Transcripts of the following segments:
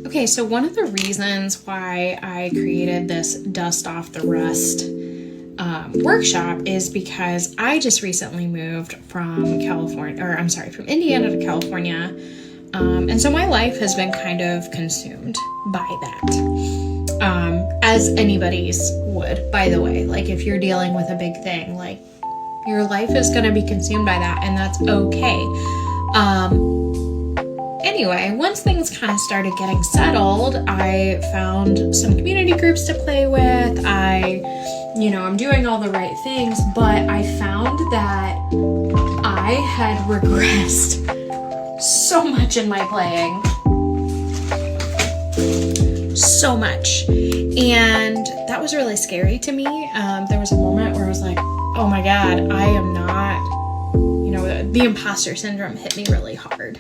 Okay, so one of the reasons why I created this Dust Off the Rust workshop is because I just recently moved from Indiana to California. And so my life has been kind of consumed by that. As anybody's would, by the way. Like, if you're dealing with a big thing, like, your life is going to be consumed by that, and that's okay. Anyway, once things kind of started getting settled, I found some community groups to play with. I'm doing all the right things, but I found that I had regressed so much in my playing. So much. And that was really scary to me. There was a moment where I was like, oh my God, I am not, the imposter syndrome hit me really hard.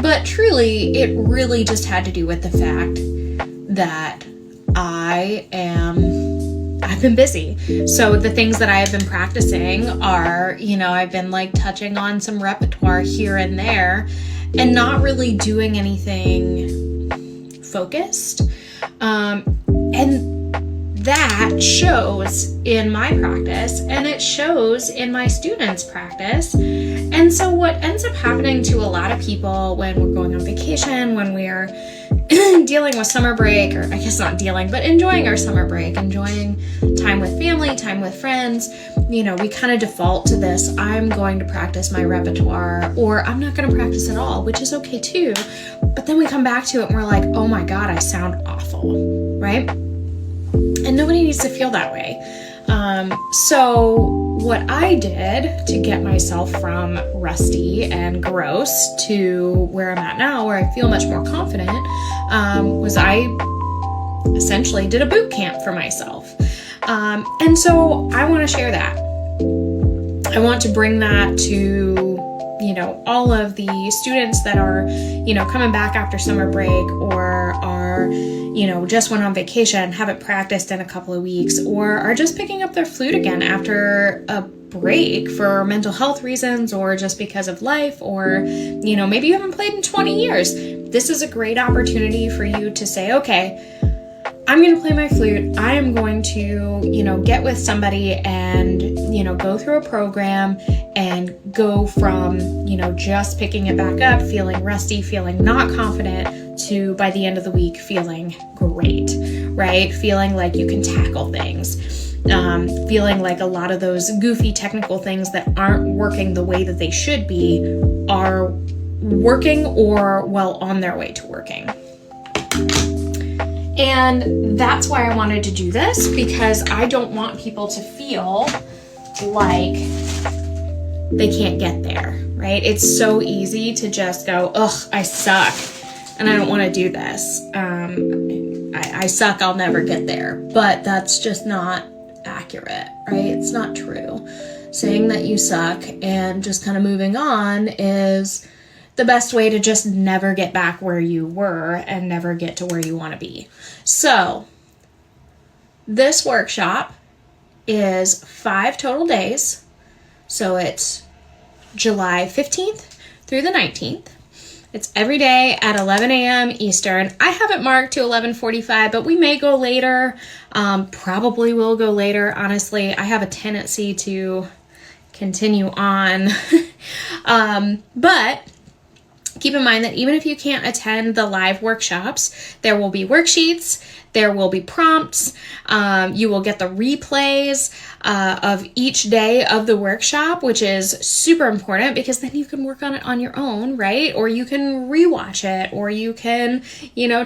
But truly, it really just had to do with the fact that I've been busy. So the things that I have been practicing are, I've been like touching on some repertoire here and there and not really doing anything focused. And that shows in my practice, and it shows in my students' practice. And so what ends up happening to a lot of people when we're going on vacation, when we're dealing with summer break, or I guess not dealing, but enjoying our summer break, enjoying time with family, time with friends, we kind of default to this, I'm going to practice my repertoire, or I'm not going to practice at all, which is okay too. But then we come back to it and we're like, oh my God, I sound awful, right? And nobody needs to feel that way. So what I did to get myself from rusty and gross to where I'm at now, where I feel much more confident, was I essentially did a boot camp for myself. And so I want to share that. I want to bring that to all of the students that are, coming back after summer break, or are, just went on vacation, haven't practiced in a couple of weeks, or are just picking up their flute again after a break for mental health reasons, or just because of life, or, maybe you haven't played in 20 years. This is a great opportunity for you to say, okay, I'm going to play my flute. I am going to, get with somebody and, go through a program and go from, just picking it back up, feeling rusty, feeling not confident, to by the end of the week, feeling great, right? Feeling like you can tackle things. Feeling like a lot of those goofy technical things that aren't working the way that they should be are working, or well on their way to working. And that's why I wanted to do this, because I don't want people to feel like they can't get there, right? It's so easy to just go, ugh, I suck, and I don't want to do this. I suck, I'll never get there. But that's just not accurate, right? It's not true. Saying that you suck and just kind of moving on is the best way to just never get back where you were and never get to where you want to be. So this workshop is 5 total days. So it's July 15th through the 19th. It's every day at 11 a.m. Eastern. I have it marked to 11:45, but we may go later. Probably will go later. Honestly, I have a tendency to continue on. But keep in mind that even if you can't attend the live workshops, there will be worksheets, there will be prompts, you will get the replays of each day of the workshop, which is super important, because then you can work on it on your own, right? Or you can rewatch it, or you can,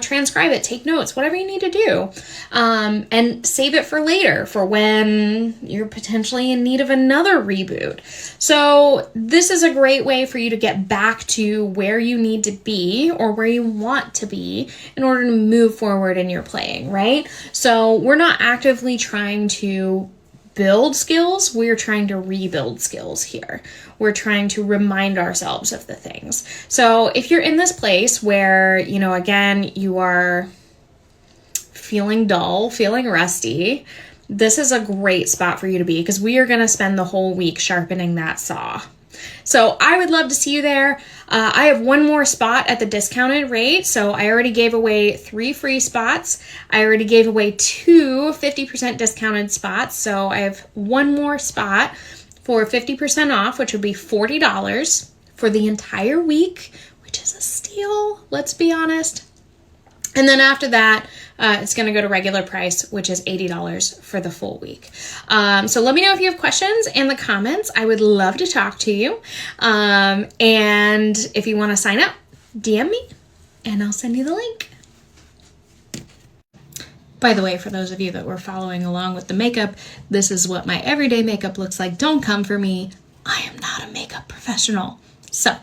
transcribe it, take notes, whatever you need to do, and save it for later, for when you're potentially in need of another reboot. So this is a great way for you to get back to where you need to be, or where you want to be, in order to move forward in your playing, right? So we're not actively trying to build skills, we're trying to rebuild skills here. We're trying to remind ourselves of the things. So if you're in this place where, again, you are feeling dull, feeling rusty, this is a great spot for you to be, because we are going to spend the whole week sharpening that saw. So I would love to see you there. I have one more spot at the discounted rate. So I already gave away 3 free spots. I already gave away 2 50% discounted spots. So I have one more spot for 50% off, which would be $40 for the entire week, which is a steal, let's be honest. And then after that, it's going to go to regular price, which is $80 for the full week. So let me know if you have questions in the comments. I would love to talk to you. And if you want to sign up, DM me and I'll send you the link. By the way, for those of you that were following along with the makeup, this is what my everyday makeup looks like. Don't come for me. I am not a makeup professional. So